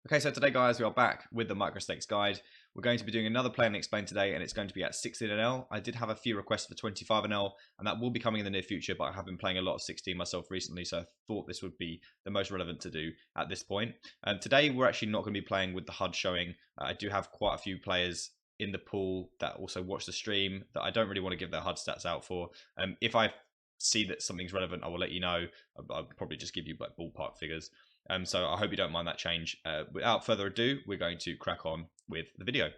Okay, so today, guys, we are back with the micro stakes guide. We're going to be doing another play and explain today, and it's going to be at 16NL. I did have a few requests for 25NL, and that will be coming in the near future, but I have been playing a lot of 16 myself recently, so I thought this would be the most relevant to do at this point. Today, we're actually not going to be playing with the HUD showing. I do have quite a few players in the pool that also watch the stream that I don't really want to give their HUD stats out for. If I see that something's relevant, I will let you know. I'll probably just give you like ballpark figures. So I hope you don't mind that change. Without further ado, we're going to crack on with the video.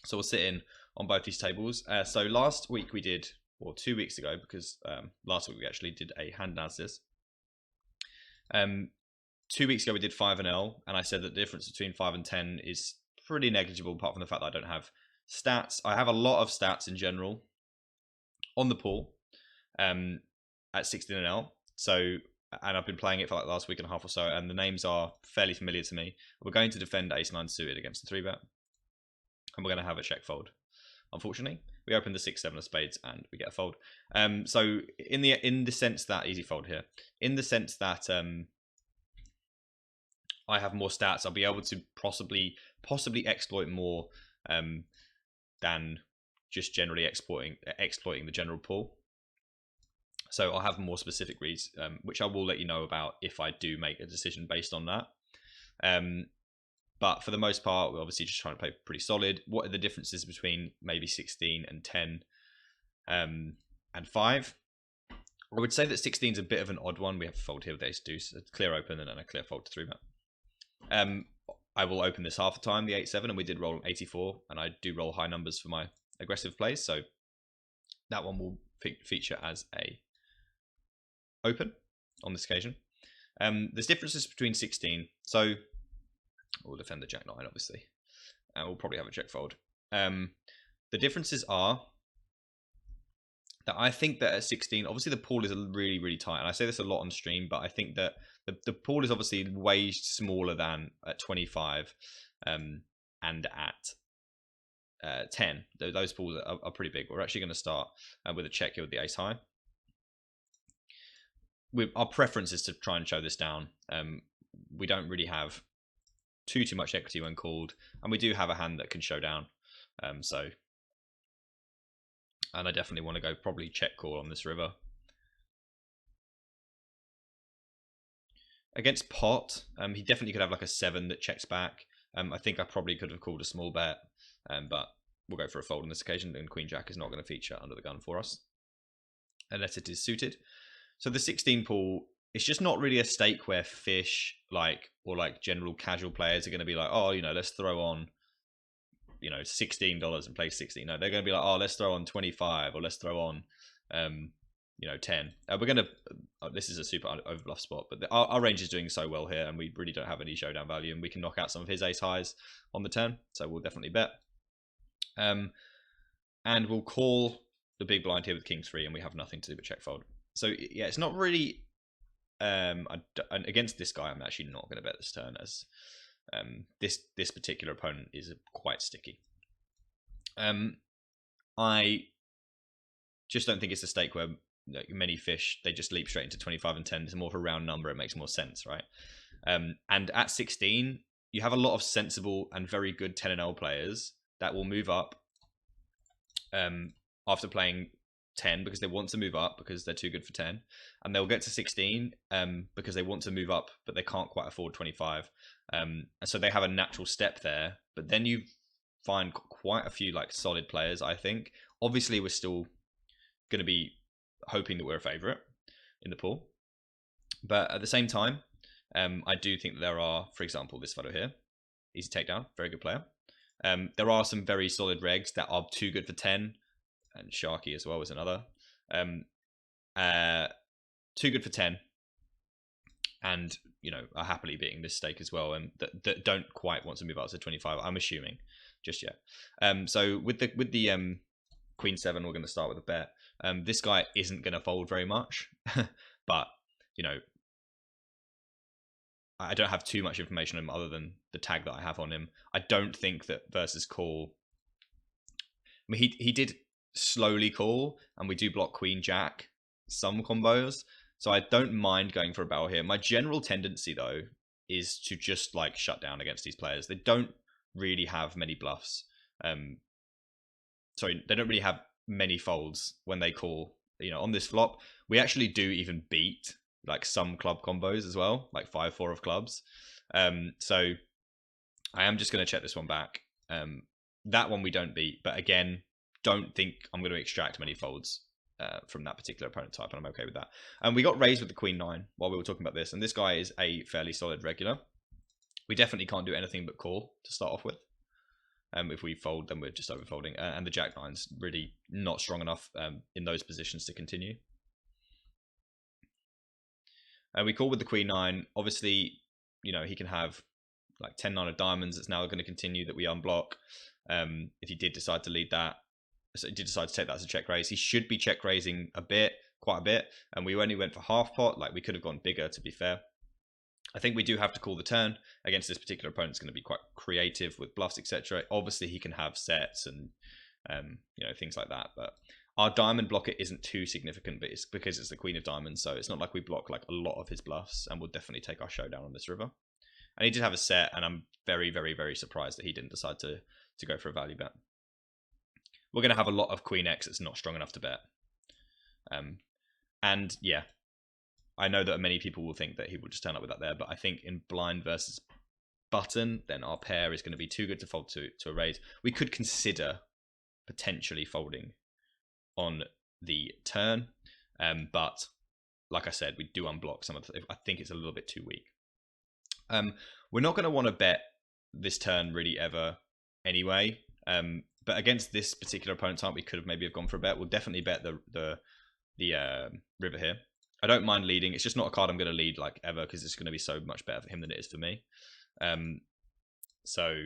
So we'll sit in on both these tables. So last week we did, or 2 weeks ago, because last week we actually did a hand analysis. 2 weeks ago we did 5 and L, and I said that the difference between 5 and 10 is pretty negligible, apart from the fact that I don't have stats. I have a lot of stats in general on the pool at 16 and L. And I've been playing it for like the last week and a half or so, and the names are fairly familiar to me. We're going to defend ace-9 suited against the 3-bet, and we're going to have a check fold. Unfortunately, we open the 6-7 of spades, and we get a fold. So in the sense that easy fold here, in the sense that I have more stats, I'll be able to possibly exploit more than just generally exploiting the general pool. So I'll have more specific reads, which I will let you know about if I do make a decision based on that. But for the most part, we're obviously just trying to play pretty solid. What are the differences between maybe 16 and 10 and 5? I would say that 16 is a bit of an odd one. We have a fold here with ace deuce, a clear open, and then a clear fold to 3-bet. I will open this half the time, the 8-7, and we did roll 84, and I do roll high numbers for my aggressive plays, so that one will feature as a open on this occasion. There's differences between 16, so we'll defend the jack-9 obviously, and we'll probably have a check fold. The differences are that I think that at 16, obviously the pool is really tight, and I say this a lot on stream, but I think that the pool is obviously way smaller than at 25 and at 10. Those pools are pretty big. We're actually going to start with a check here with the ace high. Our preference is to try and show this down. We don't really have too much equity when called, and we do have a hand that can show down. And I definitely want to go probably check call on this river. Against pot, he definitely could have like a 7 that checks back. I think I probably could have called a small bet, but we'll go for a fold on this occasion, and Queen Jack is not going to feature under the gun for us unless it is suited. So the 16 pool, it's just not really a stake where fish or general casual players are going to be like, oh, let's throw on, $16 and play 16. No, they're going to be like, oh, let's throw on 25, or let's throw on, 10. We're going to. This is a super overbluff spot, but our range is doing so well here, and we really don't have any showdown value, and we can knock out some of his ace highs on the turn. So we'll definitely bet. And we'll call the big blind here with king 3, and we have nothing to do but check fold. So yeah, it's not really. And against this guy, I'm actually not going to bet this turn, as this particular opponent is quite sticky. I just don't think it's a stake where many fish, they just leap straight into 25 and 10. It's more of a round number. It makes more sense, right? And at 16, you have a lot of sensible and very good 10 and L players that will move up after playing 10 because they want to move up because they're too good for 10, and they'll get to 16 because they want to move up but they can't quite afford 25, and so they have a natural step there. But then you find quite a few solid players. I think obviously we're still going to be hoping that we're a favorite in the pool, but at the same time I do think that there are, for example, this fellow here, easy takedown, very good player. There are some very solid regs that are too good for 10, and Sharky as well is another. Too good for 10, and are happily beating this stake as well, and that don't quite want to move up to 25. I'm assuming just yet. So with the Queen 7, we're going to start with a bet. This guy isn't going to fold very much, but I don't have too much information on him other than the tag that I have on him. I don't think that versus call. I mean, he did slowly call, and we do block Queen Jack some combos, so I don't mind going for a barrel here. My general tendency though is to just like shut down against these players. They don't really have many bluffs. Sorry, they don't really have many folds when they call. You know, on this flop, we actually do even beat like some club combos as well, like 5-4 of clubs. So I am just going to check this one back. That one we don't beat, but again, don't think I'm going to extract many folds from that particular opponent type, and I'm okay with that. And we got raised with the Queen 9 while we were talking about this, and this guy is a fairly solid regular. We definitely can't do anything but call to start off with. If we fold, then we're just overfolding. And the Jack 9's really not strong enough in those positions to continue. We call with the Queen 9. Obviously, you know, he can have like 10-9 of diamonds. It's now going to continue that we unblock. If he did decide to lead that, so he did decide to take that as a check raise, he should be check raising quite a bit. And we only went for half pot. Like, we could have gone bigger, to be fair. I think we do have to call the turn against this particular opponent. It's going to be quite creative with bluffs, etc. Obviously, he can have sets and you know, things like that. But our diamond blocker isn't too significant, but it's because it's the Queen of Diamonds, so it's not like we block like a lot of his bluffs, and we'll definitely take our showdown on this river. And he did have a set, and I'm very, very, very surprised that he didn't decide to go for a value bet. We're going to have a lot of Queen X that's not strong enough to bet. And yeah, I know that many people will think that he will just turn up with that there, but I think in blind versus button, then our pair is going to be too good to fold to a raise. We could consider potentially folding on the turn, but like I said, we do unblock some of the, I think it's a little bit too weak. We're not going to want to bet this turn really ever anyway, but against this particular opponent type, we could have maybe have gone for a bet. We'll definitely bet the river here. I don't mind leading. It's just not a card I'm going to lead like ever, because it's going to be so much better for him than it is for me. So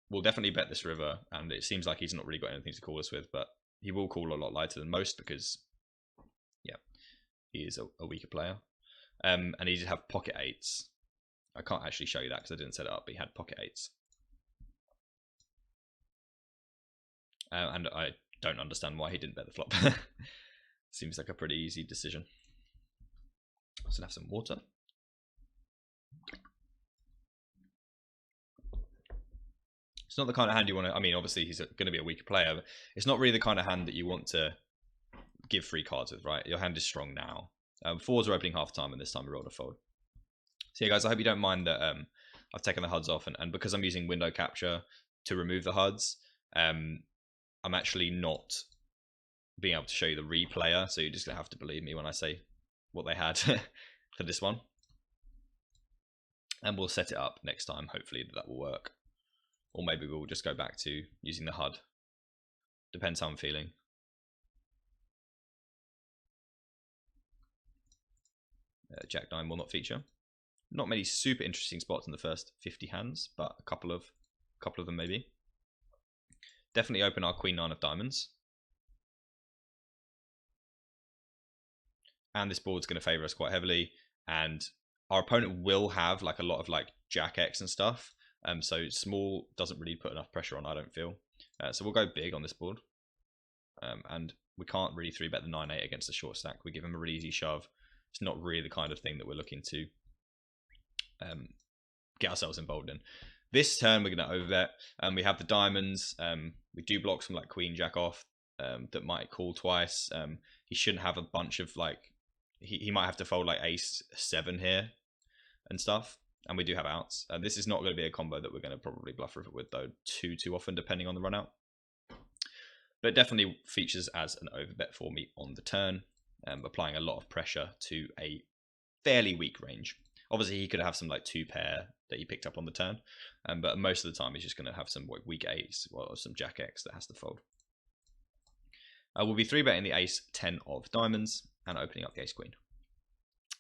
we'll definitely bet this river, and it seems like he's not really got anything to call us with, but he will call a lot lighter than most because, yeah, he is a weaker player. And he did have pocket eights. I can't actually show you that because I didn't set it up, but he had pocket eights. And I don't understand why he didn't bet the flop. Seems like a pretty easy decision. So have some water. It's not the kind of hand you want to, I mean, obviously he's going to be a weaker player, but it's not really the kind of hand that you want to give free cards with, right? Your hand is strong now. Fours are opening half time, and this time we rolled a fold. So yeah, guys, I hope you don't mind that I've taken the HUDs off, and because I'm using window capture to remove the HUDs, I'm actually not being able to show you the replayer, so you're just going to have to believe me when I say what they had for this one. And we'll set it up next time, hopefully that will work. Or maybe we'll just go back to using the HUD. Depends how I'm feeling. Jack 9 will not feature. Not many super interesting spots in the first 50 hands, but a couple of them maybe. Definitely open our Queen 9 of diamonds. And this board's going to favor us quite heavily, and our opponent will have like a lot of like Jack X and stuff. So small doesn't really put enough pressure on, I don't feel. So we'll go big on this board. And we can't really 3-bet the 9-8 against the short stack. We give him a really easy shove. It's not really the kind of thing that we're looking to get ourselves involved in. This turn we're going to overbet, and we have the diamonds. We do block some like Queen Jack off that might call twice. He shouldn't have a bunch of like, he might have to fold like Ace 7 here and stuff. And we do have outs. This is not going to be a combo that we're going to probably bluff river with though too often, depending on the run out. But it definitely features as an overbet for me on the turn, applying a lot of pressure to a fairly weak range. Obviously, he could have some like 2-pair that he picked up on the turn, but most of the time he's just going to have some like weak ace or some Jack X that has to fold. We'll be 3-betting the Ace 10 of diamonds and opening up the Ace Queen.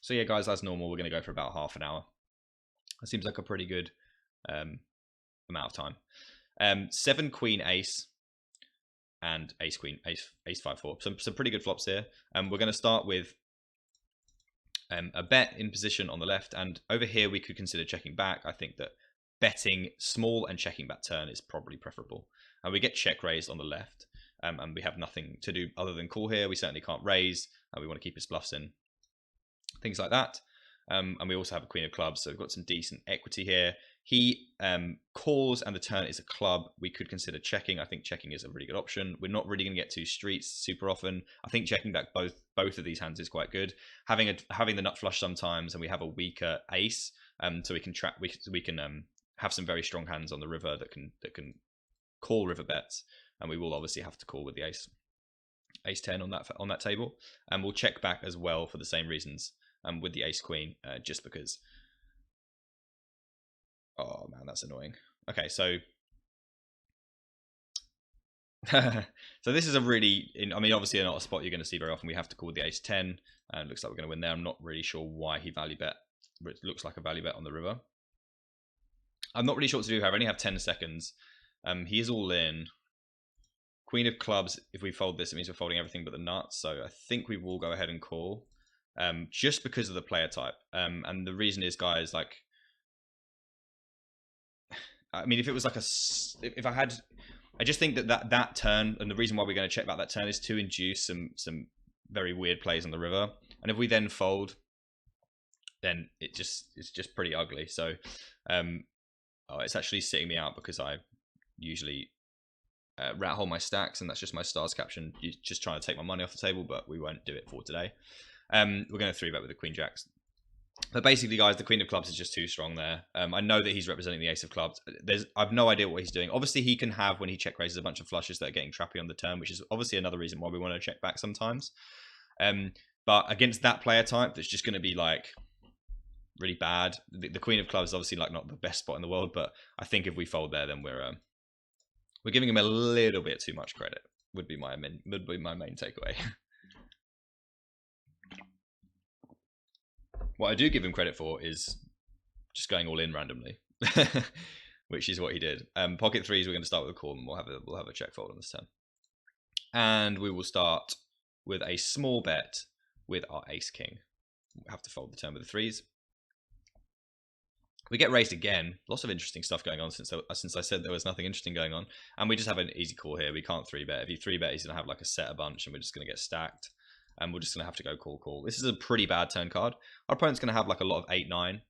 So yeah, guys, as normal, we're going to go for about half an hour. That seems like a pretty good amount of time. 7 Queen Ace and Ace Queen, Ace 5-4. Some pretty good flops here. We're going to start with a bet in position on the left, and over here we could consider checking back. I think that betting small and checking back turn is probably preferable. And we get check raised on the left, and we have nothing to do other than call here. We certainly can't raise, and we want to keep his bluffs in. Things like that. And we also have a queen of clubs, so we've got some decent equity here. He calls, and the turn is a club. We could consider checking. I think checking is a really good option. We're not really going to get two streets super often. I think checking back both of these hands is quite good. Having the nut flush sometimes, and we have a weaker ace, so we can have some very strong hands on the river that can call river bets, and we will obviously have to call with the ace 10 on that table, and we'll check back as well for the same reasons with the ace queen, just because. Oh man, that's annoying. Okay, so so this is a really, I mean, obviously not a spot you're going to see very often. We have to call with the ace 10, and it looks like we're going to win there. I'm not really sure why he value bet, but it looks like a value bet on the river. I'm not really sure what to do here. I only have 10 seconds. He is all in. Queen of clubs, if we fold this, it means we're folding everything but the nuts. So I think we will go ahead and call, just because of the player type. And the reason is, guys, like, I mean, if it was like if I had, I just think that turn, and the reason why we're going to check back that turn is to induce some very weird plays on the river. And if we then fold, then it's just pretty ugly. So, oh, it's actually sitting me out because I usually rat hole my stacks, and that's just my stars caption. You're just trying to take my money off the table, but we won't do it for today. We're going to 3-bet with the queen jacks. But basically, guys, the queen of clubs is just too strong there. I know that he's representing the ace of clubs. I've no idea what he's doing. Obviously, he can have, when he check raises, a bunch of flushes that are getting trappy on the turn, which is obviously another reason why we want to check back sometimes. But against that player type, that's just going to be like really bad. The queen of clubs is obviously like not the best spot in the world, but I think if we fold there, then we're giving him a little bit too much credit. Would be my main takeaway. What I do give him credit for is just going all in randomly, which is what he did. Pocket threes, we're going to start with a call, and we'll have a check fold on this turn. And we will start with a small bet with our ace king. We'll have to fold the turn with the threes. We get raised again. Lots of interesting stuff going on since I said there was nothing interesting going on. And we just have an easy call here. We can't 3-bet. If you 3-bet, he's going to have like a set a bunch, and we're just going to get stacked. And we're just going to have to go call. This is a pretty bad turn card. Our opponent's going to have like a lot of 8-9.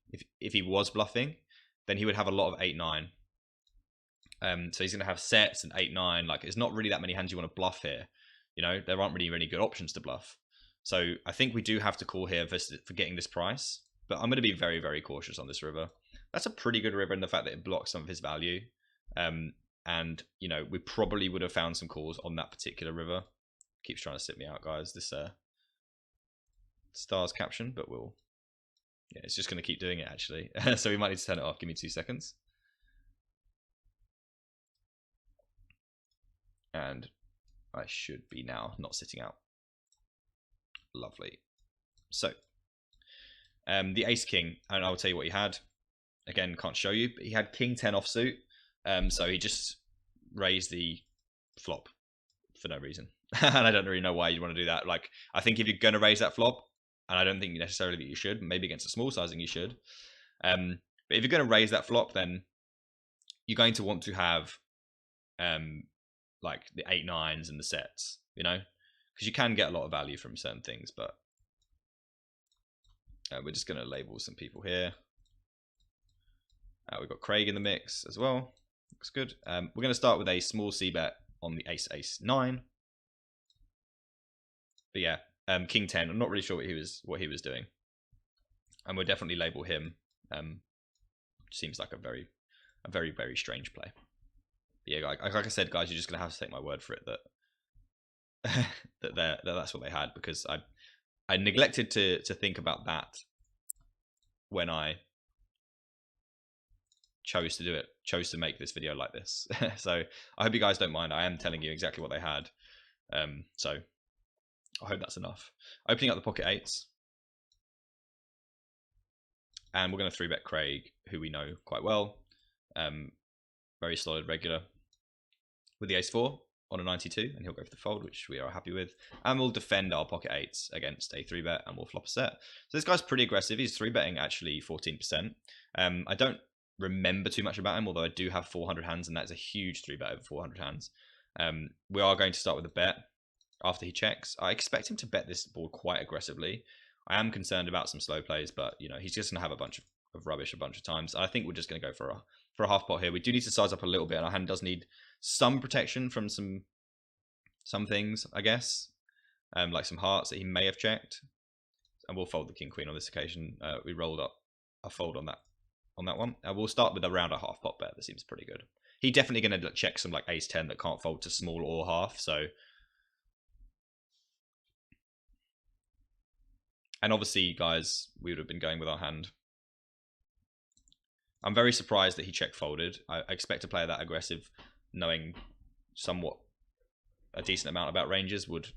If he was bluffing, then he would have a lot of 8-9. So he's going to have sets and 8-9. Like, it's not really that many hands you want to bluff here. You know, there aren't really good options to bluff. So I think we do have to call here for getting this price. But I'm going to be very, very cautious on this river. That's a pretty good river in the fact that it blocks some of his value. And, you know, we probably would have found some calls on that particular river. Keeps trying to sit me out, guys, this stars caption, but it's just going to keep doing it, actually. So we might need to turn it off. Give me 2 seconds. And I should be now not sitting out. Lovely. So the ace king, and I'll tell you what he had. Again, can't show you, but he had king 10 offsuit. So he just raised the flop for no reason. And I don't really know why you'd want to do that. Like, I think if you're going to raise that flop, and I don't think necessarily that you should, maybe against a small sizing you should. But if you're going to raise that flop, then you're going to want to have like the 8-9s and the sets, you know, because you can get a lot of value from certain things. But we're just going to label some people here. We've got Craig in the mix as well. Looks good. We're going to start with a small C bet on the ace 9. But yeah, king 10. I'm not really sure what he was doing, and we'll definitely label him. Seems like a very very strange play. But yeah, like I said, guys, you're just gonna have to take my word for it that that's what they had, because I neglected to think about that when I chose to make this video like this. So I hope you guys don't mind. I am telling you exactly what they had. So I hope that's enough. Opening up the pocket 8s. And we're going to 3-bet Craig, who we know quite well. Very solid regular. With the ace 4 on a 92, and he'll go for the fold, which we are happy with. And we'll defend our pocket 8s against a 3-bet, and we'll flop a set. So this guy's pretty aggressive. He's 3-betting actually 14%. I don't remember too much about him, although I do have 400 hands, and that's a huge 3-bet over 400 hands. We are going to start with a bet after he checks. I expect him to bet this board quite aggressively. I am concerned about some slow plays, but you know, he's just gonna have a bunch of rubbish a bunch of times. I think we're just gonna go for a half pot here. We do need to size up a little bit, and our hand does need some protection from some things, I guess, like some hearts that he may have checked. And we'll fold the king queen on this occasion. We rolled up a fold on that one. We'll start with around a half pot bet. That seems pretty good. He definitely going to check some like ace 10 that can't fold to small or half. So, and obviously, guys, we would have been going with our hand. I'm very surprised that he check folded. I expect a player that aggressive, knowing somewhat a decent amount about ranges, would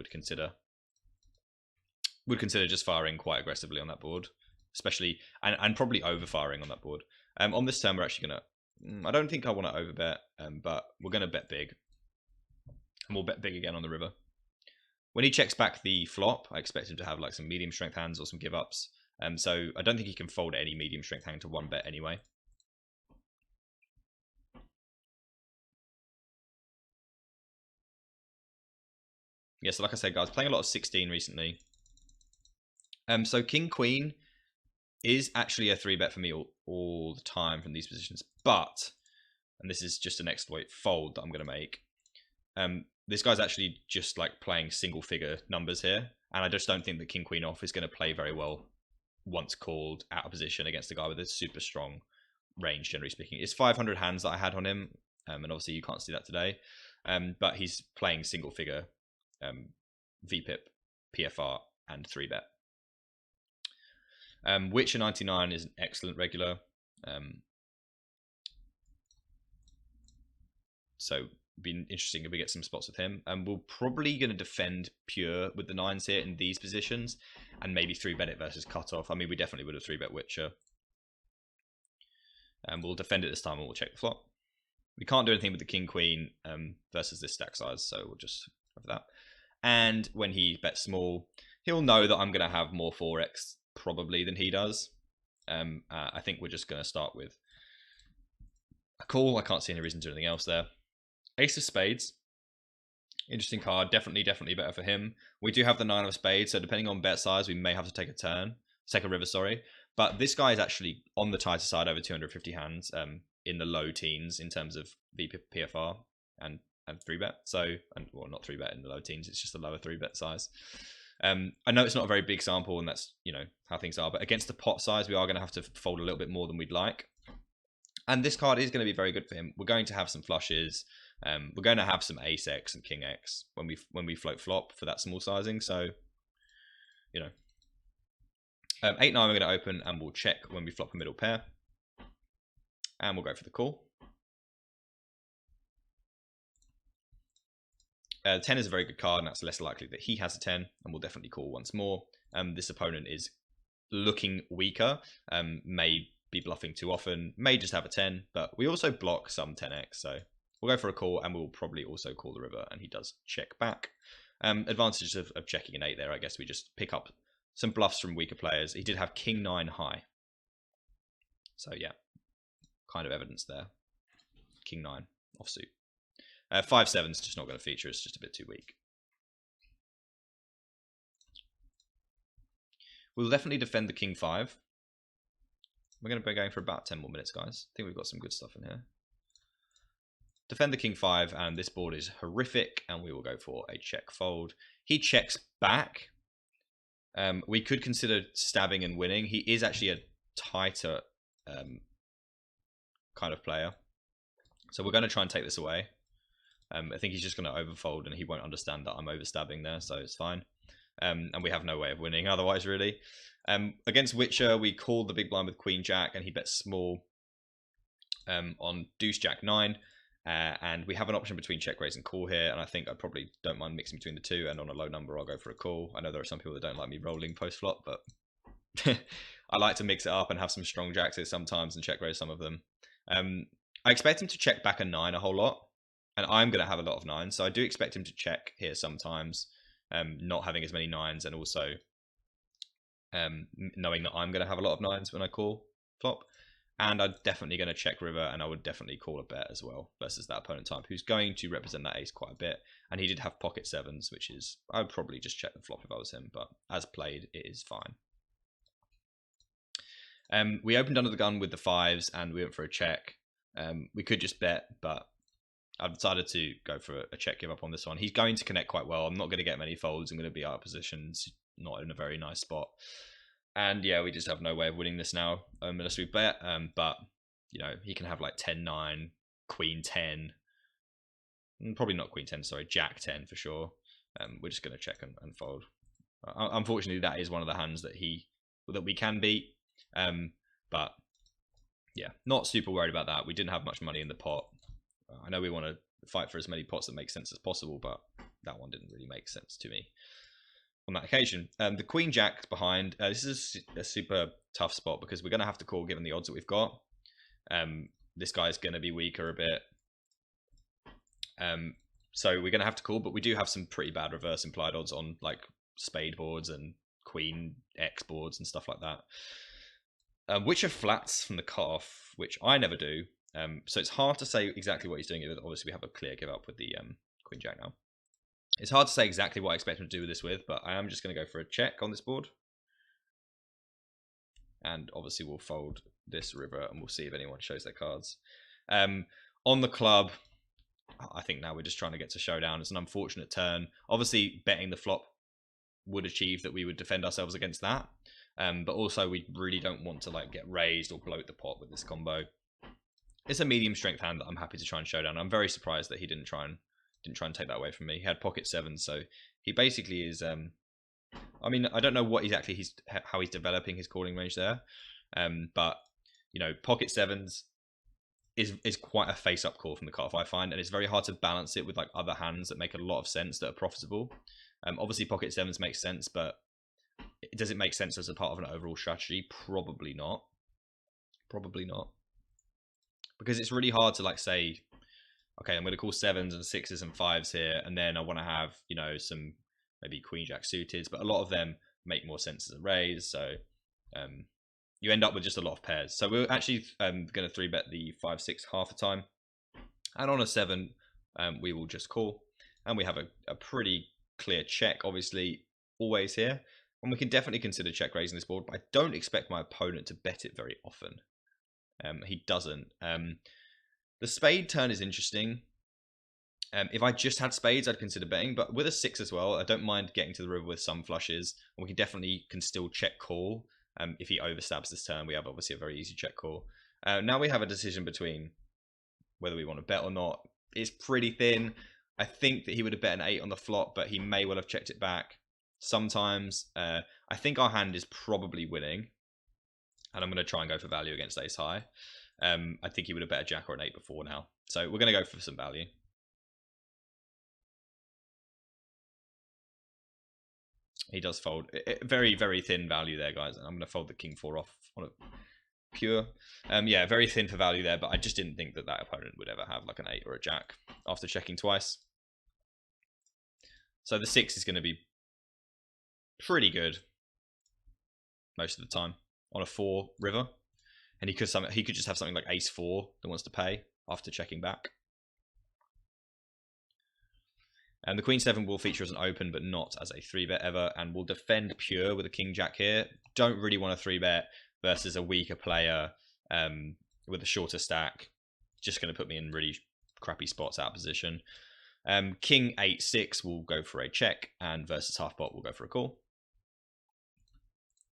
consider just firing quite aggressively on that board, especially and probably over firing on that board. On this turn, we're actually gonna. I don't think I want to overbet, but we're gonna bet big, and we'll bet big again on the river. When he checks back the flop, I expect him to have like some medium strength hands or some give ups. So I don't think he can fold any medium strength hand to one bet anyway. Yeah, so like I said, guys, playing a lot of 16 recently. So king queen is actually a 3-bet for me all the time from these positions, but, and this is just an exploit fold that I'm going to make. This guy's actually just like playing single figure numbers here, and I just don't think that king queen off is going to play very well once called out of position against a guy with a super strong range, generally speaking. It's 500 hands that I had on him, and obviously you can't see that today, but he's playing single figure VPIP, PFR, and 3-bet. Witcher 99 is an excellent regular. So be interesting if we get some spots with him. We're probably going to defend pure with the 9s here in these positions, and maybe 3-bet it versus cutoff. I mean, we definitely would have 3-bet Witcher. We'll defend it this time and we'll check the flop. We can't do anything with the king queen versus this stack size, so we'll just have that. And when he bets small, he'll know that I'm going to have more 4x probably than he does. I think we're just going to start with a call. I can't see any reason to do anything else there. Ace of spades, interesting card. Definitely better for him. We do have the 9 of spades, so depending on bet size, we may have to take a river, sorry. But this guy is actually on the tighter side, over 250 hands, in the low teens in terms of PFR and 3-bet. So, well, not 3-bet in the low teens. It's just a lower 3-bet size. I know it's not a very big sample, and that's, you know, how things are. But against the pot size, we are going to have to fold a little bit more than we'd like. And this card is going to be very good for him. We're going to have some flushes. We're going to have some ace x and king x when we float flop for that small sizing. So, you know, 8-9 we're going to open, and we'll check when we flop a middle pair, and we'll go for the call. 10 is a very good card, and that's less likely that he has a 10, and we'll definitely call once more. This opponent is looking weaker, may be bluffing too often, may just have a 10, but we also block some 10x, so we'll go for a call, and we'll probably also call the river, and he does check back. Advantages of checking an 8 there, I guess we just pick up some bluffs from weaker players. He did have king 9 high, so yeah, kind of evidence there. King 9 offsuit. 5-7 is just not going to feature. It's just a bit too weak. We'll definitely defend the king 5. We're going to be going for about 10 more minutes, guys. I think we've got some good stuff in here. Defend the king 5, and this board is horrific, and we will go for a check fold. He checks back. We could consider stabbing and winning. He is actually a tighter kind of player, so we're going to try and take this away. I think he's just going to overfold, and he won't understand that I'm overstabbing there, so it's fine. And we have no way of winning otherwise, really. Against Witcher, we called the big blind with Queen Jack, and he bets small on Deuce Jack 9. And we have an option between check raise and call here, and I think I probably don't mind mixing between the two, and on a low number I'll go for a call. I know there are some people that don't like me rolling post flop, but I like to mix it up and have some strong jacks here sometimes and check raise some of them. I expect him to check back a 9 a whole lot, and I'm going to have a lot of 9s, so I do expect him to check here sometimes, not having as many 9s, and also knowing that I'm going to have a lot of 9s when I call flop. And I'm definitely going to check river, and I would definitely call a bet as well versus that opponent type, who's going to represent that ace quite a bit. And he did have pocket sevens, which is, I would probably just check the flop if I was him, but as played, it is fine. We opened under the gun with the fives, and we went for a check. We could just bet, but I've decided to go for a check give up on this one. He's going to connect quite well. I'm not going to get many folds. I'm going to be out of positions, not in a very nice spot. And yeah, we just have no way of winning this now unless we bet. But, you know, he can have like 10-9, Queen 10. Probably not Queen 10, sorry, Jack 10 for sure. We're just going to check and fold. Unfortunately, that is one of the hands that we can beat. But yeah, not super worried about that. We didn't have much money in the pot. I know we want to fight for as many pots that make sense as possible, but that one didn't really make sense to me on that occasion. The Queen Jack behind. This is a super tough spot because we're going to have to call given the odds that we've got. This guy's going to be weaker a bit. So we're going to have to call, but we do have some pretty bad reverse implied odds on like spade boards and Queen X boards and stuff like that, which are flats from the cutoff, which I never do. So it's hard to say exactly what he's doing. Obviously, we have a clear give up with the Queen Jack now. It's hard to say exactly what I expect him to do with this but I am just going to go for a check on this board. And obviously we'll fold this river and we'll see if anyone shows their cards. On the club, I think now we're just trying to get to showdown. It's an unfortunate turn. Obviously, betting the flop would achieve that we would defend ourselves against that. But also we really don't want to like get raised or bloat the pot with this combo. It's a medium strength hand that I'm happy to try and show down. I'm very surprised that he didn't try and take that away from me. He had pocket sevens, so he basically is. I mean, I don't know what exactly how he's developing his calling range there, but you know, pocket sevens is quite a face-up call from the cutoff, I find, and it's very hard to balance it with like other hands that make a lot of sense that are profitable. Obviously, pocket sevens makes sense, but does it make sense as a part of an overall strategy? Probably not. Probably not, because it's really hard to like say, okay, I'm going to call sevens and sixes and fives here, and then I want to have, you know, some maybe Queen Jack suited, but a lot of them make more sense as a raise, so you end up with just a lot of pairs. So we're actually going to 3-bet the 5-6 half the time, and on a 7 we will just call, and we have a pretty clear check, obviously, always here, and we can definitely consider check raising this board, but I don't expect my opponent to bet it very often. He doesn't. The spade turn is interesting. If I just had spades, I'd consider betting, but with a 6 as well, I don't mind getting to the river with some flushes, and we can still check call. If he overstabs this turn, we have obviously a very easy check call. Now we have a decision between whether we want to bet or not. It's pretty thin. I think that he would have bet an 8 on the flop, but he may well have checked it back. Sometimes, I think our hand is probably winning, and I'm going to try and go for value against ace high. I think he would have bet a jack or an 8 before now, so we're going to go for some value. He does fold. Very, very thin value there, guys. I'm going to fold the king 4 off on a pure. Yeah, very thin for value there, but I just didn't think that opponent would ever have like an 8 or a jack after checking twice. So the 6 is going to be pretty good most of the time on a 4 river. And he could just have something like ace 4 that wants to pay after checking back. And the Queen 7 will feature as an open, but not as a 3-bet ever, and will defend pure with a King Jack here. Don't really want a 3-bet versus a weaker player with a shorter stack. Just going to put me in really crappy spots out of position. King 8-6 will go for a check, and versus half pot will go for a call.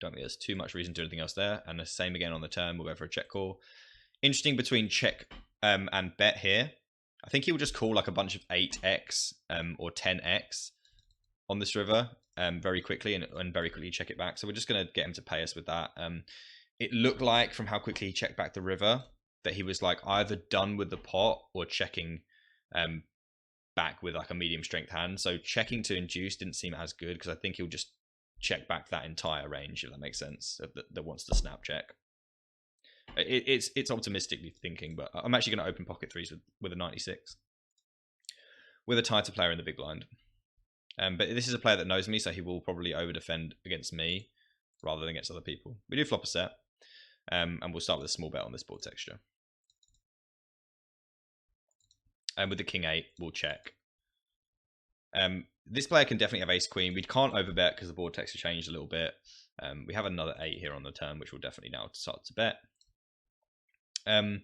Don't think there's too much reason to do anything else there. And the same again on the turn, we'll go for a check call. Interesting between check and bet here. I think he will just call like a bunch of 8x or 10x on this river very quickly and very quickly check it back. So we're just going to get him to pay us with that. It looked like from how quickly he checked back the river that he was like either done with the pot or checking back with like a medium strength hand. So checking to induce didn't seem as good because I think he'll just check back that entire range, if that makes sense, that wants to snap check. It's optimistically thinking, but I'm actually going to open pocket 3s with a 96 with a tighter player in the big blind. But this is a player that knows me, so he will probably over defend against me rather than against other people. We do flop a set. And we'll start with a small bet on this board texture. And with the king 8, we'll check. This player can definitely have ace queen. We can't overbet because the board texture changed a little bit. We have another 8 here on the turn, which we'll definitely now start to bet. And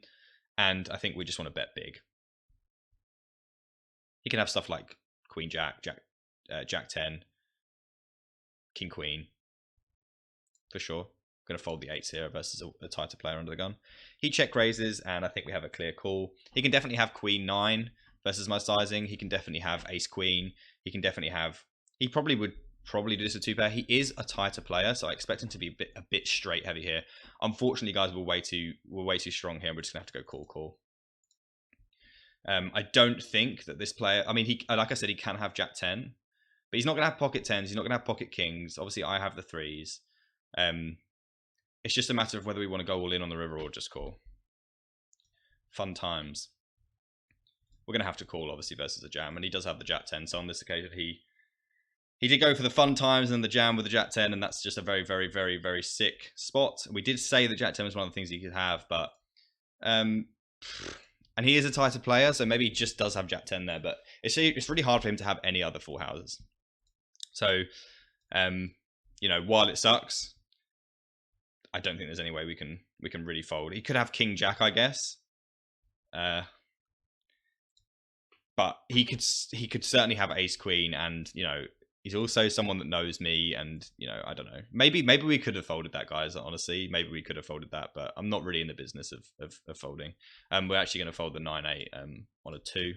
I think we just want to bet big. He can have stuff like queen jack, jack 10, king queen, for sure. Going to fold the 8s here versus a tighter player under the gun. He check raises, and I think we have a clear call. He can definitely have queen 9 versus my sizing. He can definitely have ace queen. He can definitely have. He probably would do this with 2 pair. He is a tighter player, so I expect him to be a bit straight heavy here. Unfortunately, guys, we're way too strong here. We're just gonna have to go call. I don't think that this player. I mean, he, like I said, he can have jack 10, but he's not gonna have pocket 10s. He's not gonna have pocket kings. Obviously, I have the 3s. It's just a matter of whether we want to go all in on the river or just call. Fun times. We're going to have to call, obviously, versus a jam. And he does have the jack 10. So on this occasion, he did go for the fun times and the jam with the jack 10. And that's just a very, very, very, very sick spot. We did say the jack 10 was one of the things he could have. But and he is a tighter player. So maybe he just does have jack 10 there. But it's really hard for him to have any other full houses. So, you know, while it sucks, I don't think there's any way we can really fold. He could have king jack, I guess, but he could certainly have ace queen, and you know he's also someone that knows me, and you know I don't know. Maybe we could have folded that, guys. Honestly, maybe we could have folded that, but I'm not really in the business of folding. We're actually going to fold the 9-8 on a 2.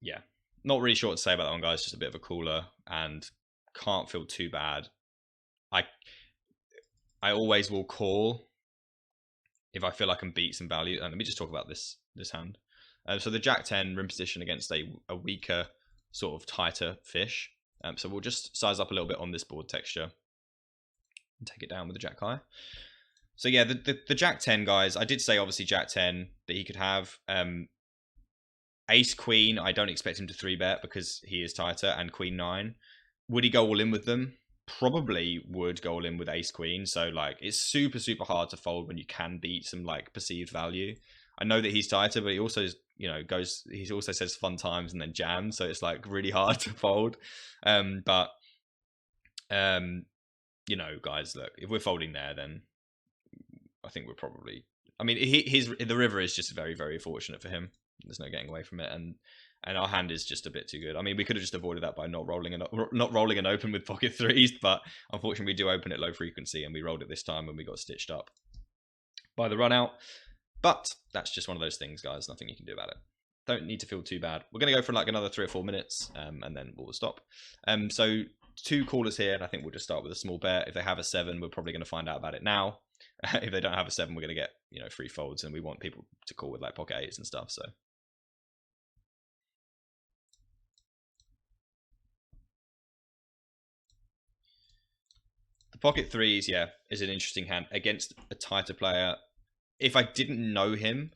Yeah, not really sure what to say about that one, guys. Just a bit of a cooler, and can't feel too bad. I always will call if I feel I can beat some value. And let me just talk about this hand. So the jack 10 rim position against a weaker, sort of tighter fish. So we'll just size up a little bit on this board texture and take it down with the jack high. So yeah, the jack 10, guys, I did say obviously jack 10 that he could have. Ace queen, I don't expect him to 3-bet because he is tighter, and queen 9. Would he go all in with them? Probably would go all in with ace queen. So like it's super hard to fold when you can beat some like perceived value. I know that he's tighter, but he also, you know, he also says fun times and then jams, so it's like really hard to fold. But you know, guys, look, if we're folding there, then I think we're probably, I mean, the river is just very fortunate for him. There's no getting away from it, and our hand is just a bit too good. I mean, we could have just avoided that by not rolling an open with pocket 3s, but unfortunately we do open at low frequency, and we rolled it this time when we got stitched up by the run out. But that's just one of those things, guys. Nothing you can do about it. Don't need to feel too bad. We're going to go for like another 3 or 4 minutes, and then we'll stop. So 2 callers here, and I think we'll just start with a small bet. If they have a 7, we're probably going to find out about it now. If they don't have a 7, we're going to get, you know, 3 folds, and we want people to call with like pocket 8s and stuff. So the pocket 3s, yeah, is an interesting hand against a tighter player. If I didn't know him,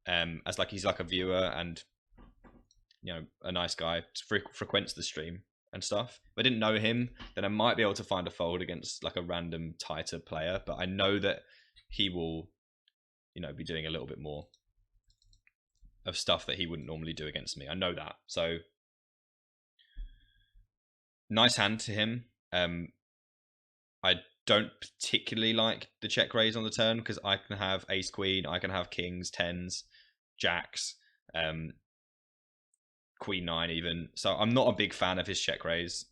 as like he's like a viewer and, you know, a nice guy, frequents the stream and stuff. If I didn't know him, then I might be able to find a fold against like a random tighter player. But I know that he will, you know, be doing a little bit more of stuff that he wouldn't normally do against me. I know that. So nice hand to him. I don't particularly like the check raise on the turn because I can have ace queen, I can have kings, 10s, jacks, queen 9 even. So I'm not a big fan of his check raise.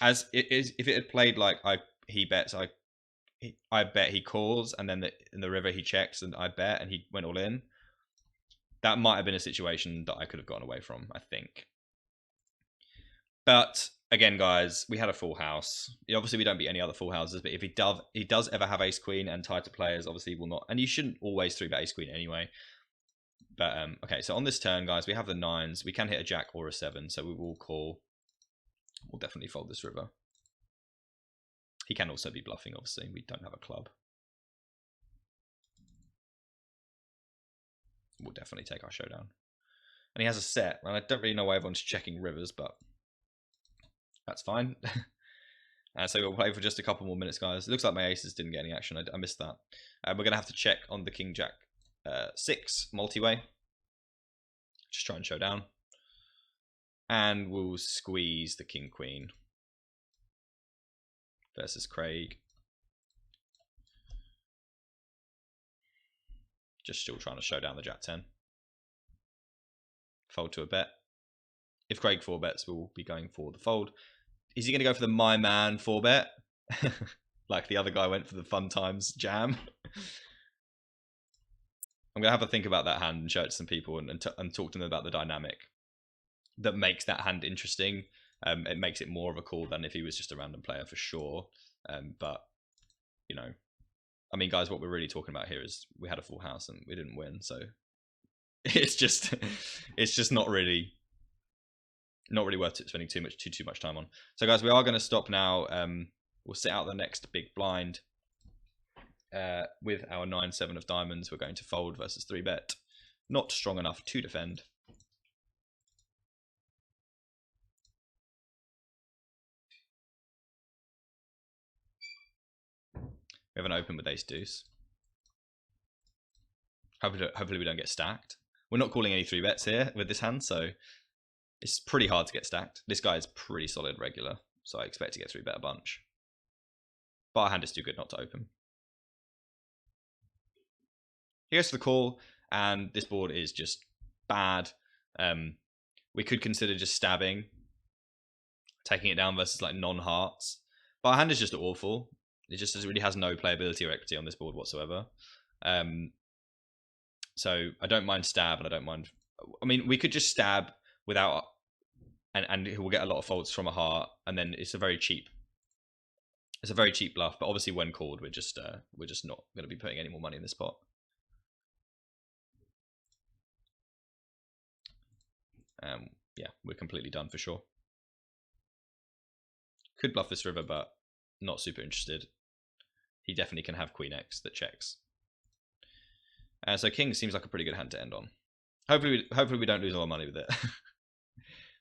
As it is, if it had played like he bets, I bet he calls, and then in the river he checks and I bet and he went all in. That might have been a situation that I could have gotten away from, I think. But again, guys, we had a full house. Obviously, we don't beat any other full houses, but if he does ever have ace queen and tighter players, obviously will not. And you shouldn't always 3-bet ace queen anyway. But okay, so on this turn, guys, we have the 9s. We can hit a jack or a 7, so we will call. We'll definitely fold this river. He can also be bluffing, obviously. We don't have a club. We'll definitely take our showdown. And he has a set, and I don't really know why everyone's checking rivers, but That's fine. So we'll play for just a couple more minutes, guys. It looks like my aces didn't get any action. I missed that. We're going to have to check on the King Jack 6 multi-way. Just try and show down. And we'll squeeze the King Queen versus Craig. Just still trying to show down the Jack 10. Fold to a bet. If Craig 4-bets, we'll be going for the fold. Is he going to go for the my man 4-bet? Like the other guy went for the fun times jam. I'm going to have a think about that hand and show it to some people and talk to them about the dynamic that makes that hand interesting. It makes it more of a call than if he was just a random player for sure. But, you know, I mean, guys, what we're really talking about here is we had a full house and we didn't win. So it's just not really worth spending too much time on. So guys, we are going to stop now. We'll sit out the next big blind with our 9-7 of diamonds. We're going to fold versus 3-bet. Not strong enough to defend. We have an open with ace deuce. Hopefully we don't get stacked. We're not calling any 3-bets here with this hand, so it's pretty hard to get stacked. This guy is pretty solid regular, so I expect to get 3-bet a bunch. But our hand is too good not to open. He goes for the call, and this board is just bad. We could consider just stabbing, taking it down versus like non-hearts. But our hand is just awful. It just really has no playability or equity on this board whatsoever. So I don't mind stab, and I don't mind. I mean, we could just stab without, and we'll get a lot of faults from a heart, and then it's a very cheap bluff. But obviously, when called, we're just not going to be putting any more money in this pot. Yeah, we're completely done for sure. Could bluff this river, but not super interested. He definitely can have Queen X that checks. So King seems like a pretty good hand to end on. Hopefully we don't lose a lot of money with it.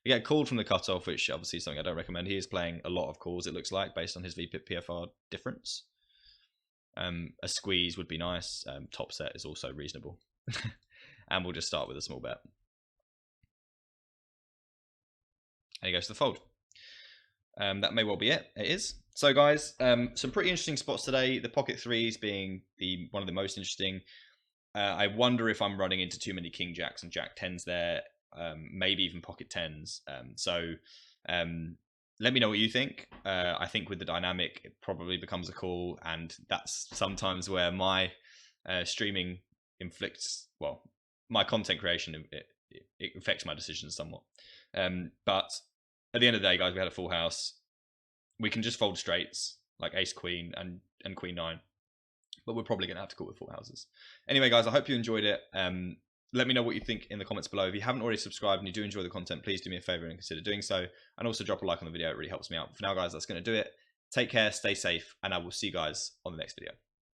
We get called from the cutoff, which obviously is something I don't recommend. He is playing a lot of calls, it looks like, based on his VPIP PFR difference. A squeeze would be nice. Top set is also reasonable. And we'll just start with a small bet. And he goes to the fold. That may well be it. It is. So guys, some pretty interesting spots today. The pocket threes being one of the most interesting. I wonder if I'm running into too many King Jacks and Jack 10s there. Maybe even pocket 10s. Let me know what you think. I think with the dynamic, it probably becomes a call, and that's sometimes where my streaming inflicts, well, my content creation, it affects my decisions somewhat. But at the end of the day, guys, we had a full house. We can just fold straights like ace queen and queen 9, but we're probably gonna have to call with full houses. Anyway, guys, I hope you enjoyed it. Let me know what you think in the comments below. If you haven't already subscribed and you do enjoy the content, please do me a favor and consider doing so, and also drop a like on the video. It really helps me out. For now, guys, that's going to do it. Take care, stay safe, and I will see you guys on the next video.